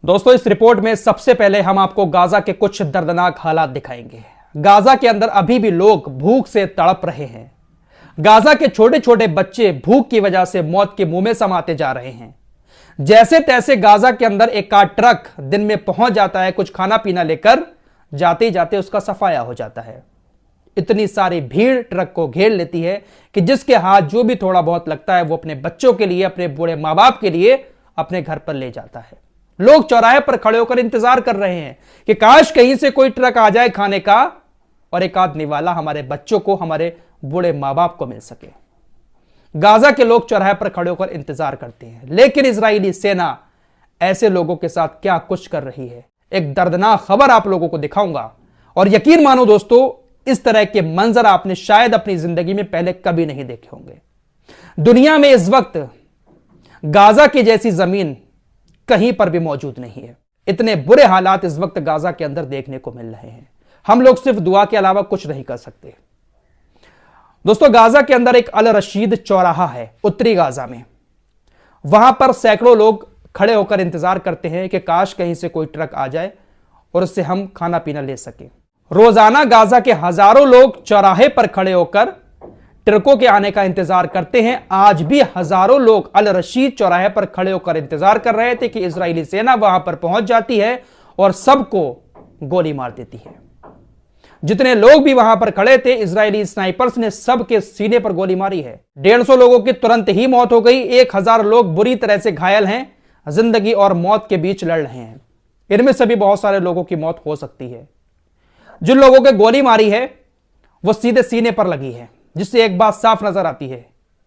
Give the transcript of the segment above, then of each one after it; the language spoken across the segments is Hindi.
दोस्तों, इस रिपोर्ट में सबसे पहले हम आपको गाजा के कुछ दर्दनाक हालात दिखाएंगे। गाजा के अंदर अभी भी लोग भूख से तड़प रहे हैं। गाजा के छोटे छोटे बच्चे भूख की वजह से मौत के मुंह में समाते जा रहे हैं। जैसे तैसे गाजा के अंदर एक कार ट्रक दिन में पहुंच जाता है कुछ खाना पीना लेकर, जाते ही जाते उसका सफाया हो जाता है। इतनी सारी भीड़ ट्रक को घेर लेती है कि जिसके हाथ जो भी थोड़ा बहुत लगता है वो अपने बच्चों के लिए, अपने बूढ़े मां बाप के लिए अपने घर पर ले जाता है। लोग चौराहे पर खड़े होकर इंतजार कर रहे हैं कि काश कहीं से कोई ट्रक आ जाए खाने का और एक आध निवाला हमारे बच्चों को, हमारे बूढ़े मां बाप को मिल सके। गाजा के लोग चौराहे पर खड़े होकर इंतजार करते हैं, लेकिन इजरायली सेना ऐसे लोगों के साथ क्या कुछ कर रही है, एक दर्दनाक खबर आप लोगों को दिखाऊंगा। और यकीन मानो दोस्तों, इस तरह के मंजर आपने शायद अपनी जिंदगी में पहले कभी नहीं देखे होंगे। दुनिया में इस वक्त गाजा की जैसी जमीन कहीं पर भी मौजूद नहीं है। इतने बुरे हालात इस वक्त गाजा के अंदर देखने को मिल रहे हैं। हम लोग सिर्फ दुआ के अलावा कुछ नहीं कर सकते। दोस्तों, गाजा के अंदर एक अल रशीद चौराहा है उत्तरी गाजा में। वहां पर सैकड़ों लोग खड़े होकर इंतजार करते हैं कि काश कहीं से कोई ट्रक आ जाए और उससे हम खाना पीना ले सके। रोजाना गाजा के हजारों लोग चौराहे पर खड़े होकर ट्रकों के आने का इंतजार करते हैं। आज भी हजारों लोग अल रशीद चौराहे पर खड़े होकर इंतजार कर रहे थे कि इजरायली सेना वहां पर पहुंच जाती है और सबको गोली मार देती है। जितने लोग भी वहां पर खड़े थे, इजरायली स्नाइपर्स ने सबके सीने पर गोली मारी है। 150 लोगों की तुरंत ही मौत हो गई। 1000 लोग बुरी तरह से घायल हैं, जिंदगी और मौत के बीच लड़ रहे हैं। इनमें से भी बहुत सारे लोगों की मौत हो सकती है। जिन लोगों के गोली मारी है वो सीधे सीने पर लगी है, जिससे एक बात साफ नजर आती है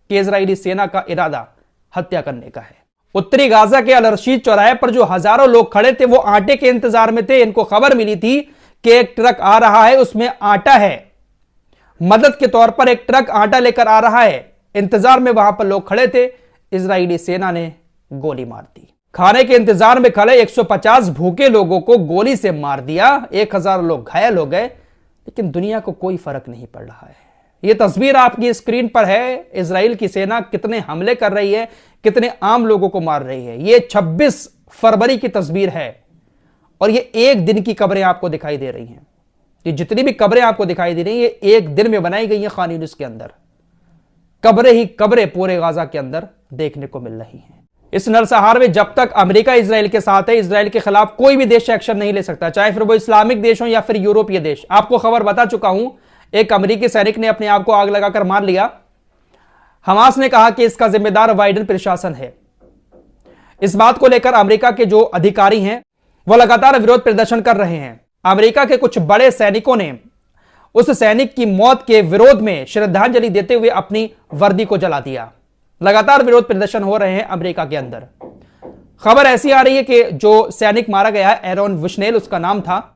कि इजरायली सेना का इरादा हत्या करने का है। उत्तरी गाजा के अल रशीद चौराहे पर जो हजारों लोग खड़े थे वो आटे के इंतजार में थे। इनको खबर मिली थी कि एक ट्रक आ रहा है, उसमें आटा है। मदद के तौर पर एक ट्रक आटा लेकर आ रहा है। इंतजार में वहां पर लोग खड़े थे। इजरायली सेना ने गोली मार दी। खाने के इंतजार में खड़े 150 भूखे लोगों को गोली से मार दिया। 1000 लोग घायल हो गए, लेकिन दुनिया को कोई फर्क नहीं पड़ रहा है। यह तस्वीर आपकी स्क्रीन पर है। इजराइल की सेना कितने हमले कर रही है, कितने आम लोगों को मार रही है। यह 26 फरवरी की तस्वीर है और ये एक दिन की कब्रें आपको दिखाई दे रही हैं। ये जितनी भी कब्रें आपको दिखाई दे रही हैं, ये एक दिन में बनाई गई हैं। खान यूनिस के अंदर कब्रें ही कब्रें पूरे गाजा के अंदर देखने को मिल रही हैं। इस नरसंहार में जब तक अमेरिका इजराइल के साथ है, इजराइल के खिलाफ कोई भी देश एक्शन नहीं ले सकता, चाहे फिर वो इस्लामिक देश हो या फिर यूरोपीय देश। आपको खबर बता चुका हूं, एक अमेरिकी सैनिक ने अपने आप को आग लगाकर मार लिया। हमास ने कहा कि इसका जिम्मेदार बाइडेन प्रशासन है। इस बात को लेकर अमेरिका के जो अधिकारी हैं वो लगातार विरोध प्रदर्शन कर रहे हैं। अमेरिका के कुछ बड़े सैनिकों ने उस सैनिक की मौत के विरोध में श्रद्धांजलि देते हुए अपनी वर्दी को जला दिया। लगातार विरोध प्रदर्शन हो रहे हैं अमेरिका के अंदर। खबर ऐसी आ रही है कि जो सैनिक मारा गया है, एरोन विशनेल उसका नाम था,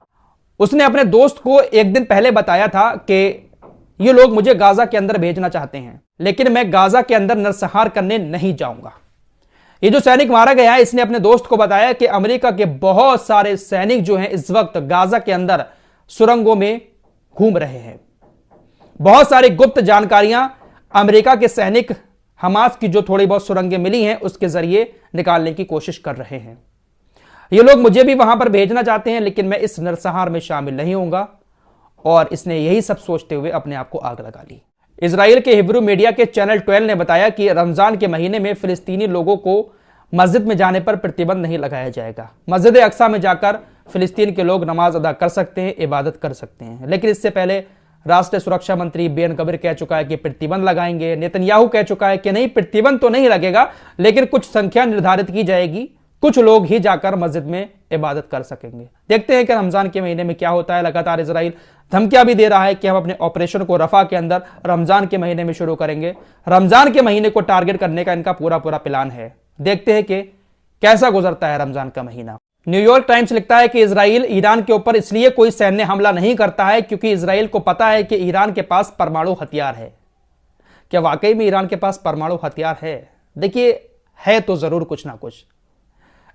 उसने अपने दोस्त को एक दिन पहले बताया था कि ये लोग मुझे गाजा के अंदर भेजना चाहते हैं, लेकिन मैं गाजा के अंदर नरसंहार करने नहीं जाऊंगा। ये जो सैनिक मारा गया है, इसने अपने दोस्त को बताया कि अमेरिका के बहुत सारे सैनिक जो हैं इस वक्त गाजा के अंदर सुरंगों में घूम रहे हैं। बहुत सारी गुप्त जानकारियां अमेरिका के सैनिक हमास की जो थोड़ी बहुत सुरंगें मिली हैं उसके जरिए निकालने की कोशिश कर रहे हैं। ये लोग मुझे भी वहां पर भेजना चाहते हैं, लेकिन मैं इस नरसंहार में शामिल नहीं होऊंगा। और इसने यही सब सोचते हुए अपने आप को आग लगा ली। इजराइल के हिब्रू मीडिया के चैनल 12 ने बताया कि रमजान के महीने में फिलिस्तीनी लोगों को मस्जिद में जाने पर प्रतिबंध नहीं लगाया जाएगा। मस्जिद अक्सा में जाकर फिलिस्तीन के लोग नमाज अदा कर सकते हैं, इबादत कर सकते हैं। लेकिन इससे पहले राष्ट्रीय सुरक्षा मंत्री बेन गवीर कह चुका है कि प्रतिबंध लगाएंगे। नेतन्याहू कह चुका है कि नहीं, प्रतिबंध तो नहीं लगेगा, लेकिन कुछ संख्या निर्धारित की जाएगी, कुछ लोग ही जाकर मस्जिद में इबादत कर सकेंगे। देखते हैं कि रमजान के महीने में क्या होता है। लगातार इजराइल धमकियां भी दे रहा है कि हम अपने ऑपरेशन को रफा के अंदर रमजान के महीने में शुरू करेंगे। रमजान के महीने को टारगेट करने का इनका पूरा प्लान है। देखते हैं कि कैसा गुजरता है रमजान का महीना। न्यूयॉर्क टाइम्स लिखता है कि इजराइल ईरान के ऊपर इसलिए कोई सैन्य हमला नहीं करता है क्योंकि इजराइल को पता है कि ईरान के पास परमाणु हथियार है। क्या वाकई में ईरान के पास परमाणु हथियार है? देखिए, है तो जरूर कुछ ना कुछ।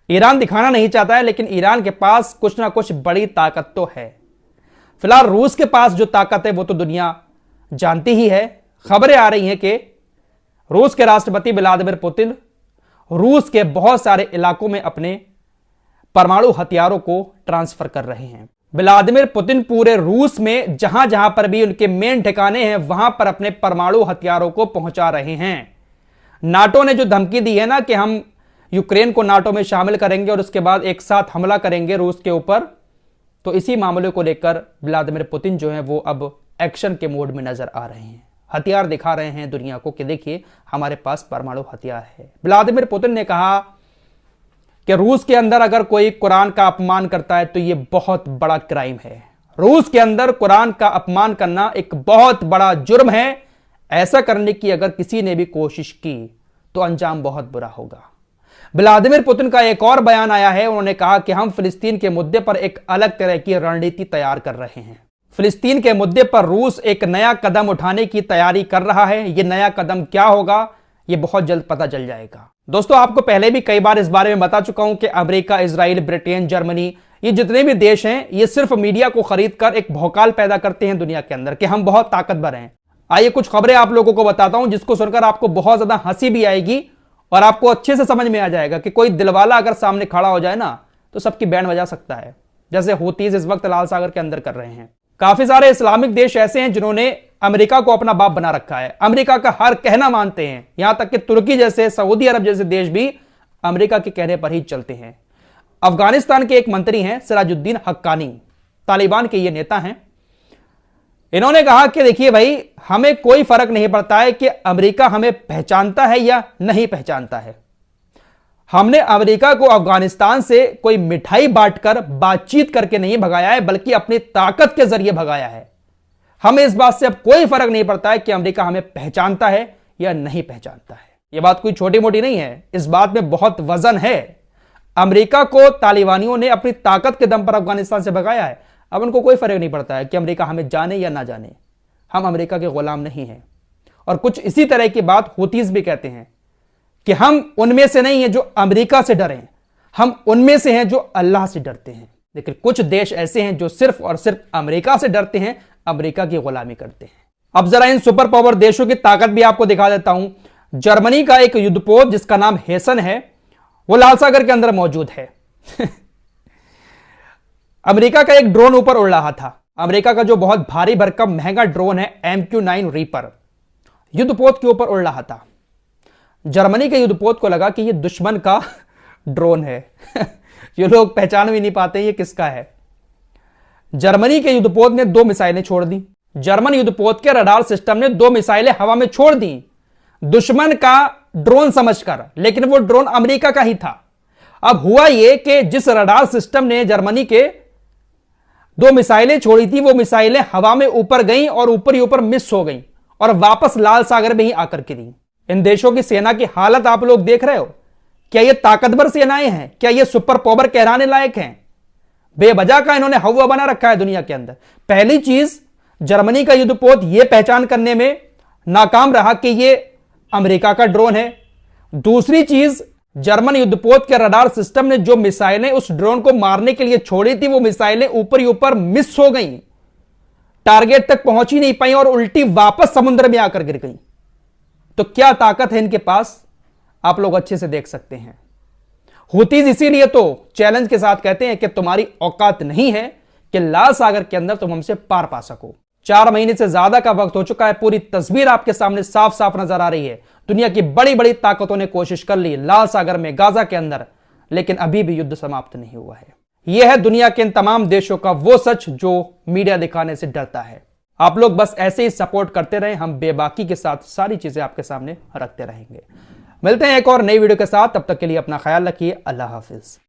ईरान दिखाना नहीं चाहता है, लेकिन ईरान के पास कुछ ना कुछ बड़ी ताकत तो है। फिलहाल रूस के पास जो ताकत है वो तो दुनिया जानती ही है। खबरें आ रही हैं कि रूस के राष्ट्रपति व्लादिमीर पुतिन रूस के बहुत सारे इलाकों में अपने परमाणु हथियारों को ट्रांसफर कर रहे हैं। व्लादिमीर पुतिन पूरे रूस में जहां जहां पर भी उनके मेन ठिकाने हैं वहां पर अपने परमाणु हथियारों को पहुंचा रहे हैं। नाटो ने जो धमकी दी है ना कि हम यूक्रेन को नाटो में शामिल करेंगे और उसके बाद एक साथ हमला करेंगे रूस के ऊपर, तो इसी मामले को लेकर व्लादिमीर पुतिन जो है वो अब एक्शन के मोड में नजर आ रहे हैं। हथियार दिखा रहे हैं दुनिया को कि देखिए हमारे पास परमाणु हथियार है। व्लादिमीर पुतिन ने कहा कि रूस के अंदर अगर कोई कुरान का अपमान करता है तो यह बहुत बड़ा क्राइम है। रूस के अंदर कुरान का अपमान करना एक बहुत बड़ा जुर्म है। ऐसा करने की अगर किसी ने भी कोशिश की तो अंजाम बहुत बुरा होगा। व्लादिमीर पुतिन का एक और बयान आया है। उन्होंने कहा कि हम फिलिस्तीन के मुद्दे पर एक अलग तरह की रणनीति तैयार कर रहे हैं। फिलिस्तीन के मुद्दे पर रूस एक नया कदम उठाने की तैयारी कर रहा है। यह नया कदम क्या होगा यह बहुत जल्द पता चल जाएगा। दोस्तों, आपको पहले भी कई बार इस बारे में बता चुका हूं कि अमेरिका, इजराइल, ब्रिटेन, जर्मनी, ये जितने भी देश हैं ये सिर्फ मीडिया को खरीद कर एक भौकाल पैदा करते हैं दुनिया के अंदर कि हम बहुत ताकतवर हैं। आइए कुछ खबरें आप लोगों को बताता हूं जिसको सुनकर आपको बहुत ज्यादा हंसी भी आएगी और आपको अच्छे से समझ में आ जाएगा कि कोई दिलवाला अगर सामने खड़ा हो जाए ना तो सबकी बैंड बजा सकता है, जैसे हूतीज इस वक्त लाल सागर के अंदर कर रहे हैं। काफी सारे इस्लामिक देश ऐसे हैं जिन्होंने अमेरिका को अपना बाप बना रखा है, अमेरिका का हर कहना मानते हैं। यहां तक कि तुर्की जैसे, सऊदी अरब जैसे देश भी अमेरिका के कहने पर ही चलते हैं। अफगानिस्तान के एक मंत्री हैं सिराजुद्दीन हक्कानी, तालिबान के ये नेता हैं। इन्होंने कहा कि देखिए भाई, हमें कोई फर्क नहीं पड़ता है कि अमेरिका हमें पहचानता है या नहीं पहचानता है। हमने अमेरिका को अफगानिस्तान से कोई मिठाई बांटकर बातचीत करके नहीं भगाया है, बल्कि अपनी ताकत के जरिए भगाया है। हमें इस बात से अब कोई फर्क नहीं पड़ता है कि अमेरिका हमें पहचानता है या नहीं पहचानता है। यह बात कोई छोटी मोटी नहीं है, इस बात में बहुत वजन है। अमेरिका को तालिबानियों ने अपनी ताकत के दम पर अफगानिस्तान से भगाया है। अब उनको कोई फर्क नहीं पड़ता है कि अमेरिका हमें जाने या ना जाने, हम अमेरिका के गुलाम नहीं हैं। और कुछ इसी तरह की बात हूतीज भी कहते हैं कि हम उनमें से नहीं हैं जो अमेरिका से डरे, हम उनमें से हैं जो अल्लाह से डरते हैं। लेकिन कुछ देश ऐसे हैं जो सिर्फ और सिर्फ अमेरिका से डरते हैं, अमेरिका की गुलामी करते हैं। अब जरा इन सुपर पावर देशों की ताकत भी आपको दिखा देता हूं। जर्मनी का एक युद्धपोत जिसका नाम हेसन है वो लाल सागर के अंदर मौजूद है। अमेरिका का एक ड्रोन ऊपर उड़ रहा था। अमेरिका का जो बहुत भारी भरकम महंगा ड्रोन है MQ-9 रीपर युद्धपोत के ऊपर उड़ रहा था। जर्मनी के युद्धपोत को लगा कि ये दुश्मन का ड्रोन है। ये लोग पहचान भी नहीं पाते ये किसका है। जर्मनी के युद्धपोत ने 2 मिसाइलें छोड़ दी। जर्मन युद्धपोत के रडार सिस्टम ने 2 मिसाइलें हवा में छोड़ दी दुश्मन का ड्रोन समझकर, लेकिन वो ड्रोन अमेरिका का ही था। अब हुआ यह कि जिस रडार सिस्टम ने जर्मनी के 2 मिसाइलें छोड़ी थी वो मिसाइलें हवा में ऊपर गईं और ऊपर ही ऊपर मिस हो गईं और वापस लाल सागर में ही आकर गिरी। इन देशों की सेना की हालत आप लोग देख रहे हो। क्या ये ताकतवर सेनाएं हैं? क्या ये सुपर पावर कहलाने लायक हैं? बेवजह का इन्होंने हवा बना रखा है दुनिया के अंदर। पहली चीज, जर्मनी का युद्धपोत यह पहचान करने में नाकाम रहा कि यह अमेरिका का ड्रोन है। दूसरी चीज, जर्मन युद्धपोत के रडार सिस्टम ने जो मिसाइलें उस ड्रोन को मारने के लिए छोड़ी थी वो मिसाइलें ऊपर ही ऊपर मिस हो गई, टारगेट तक पहुंच ही नहीं पाई और उल्टी वापस समुद्र में आकर गिर गई। तो क्या ताकत है इनके पास, आप लोग अच्छे से देख सकते हैं। हूतीज इसीलिए तो चैलेंज के साथ कहते हैं कि तुम्हारी औकात नहीं है कि लाल सागर के अंदर तुम हमसे पार पा सको। 4 महीने से ज्यादा का वक्त हो चुका है, पूरी तस्वीर आपके सामने साफ साफ नजर आ रही है। दुनिया की बड़ी बड़ी ताकतों ने कोशिश कर ली लाल सागर में, गाजा के अंदर, लेकिन अभी भी युद्ध समाप्त नहीं हुआ है। यह है दुनिया के इन तमाम देशों का वो सच जो मीडिया दिखाने से डरता है। आप लोग बस ऐसे ही सपोर्ट करते रहें, हम बेबाकी के साथ सारी चीजें आपके सामने रखते रहेंगे। मिलते हैं एक और नई वीडियो के साथ, तब तक के लिए अपना ख्याल रखिए। अल्लाह हाफिज।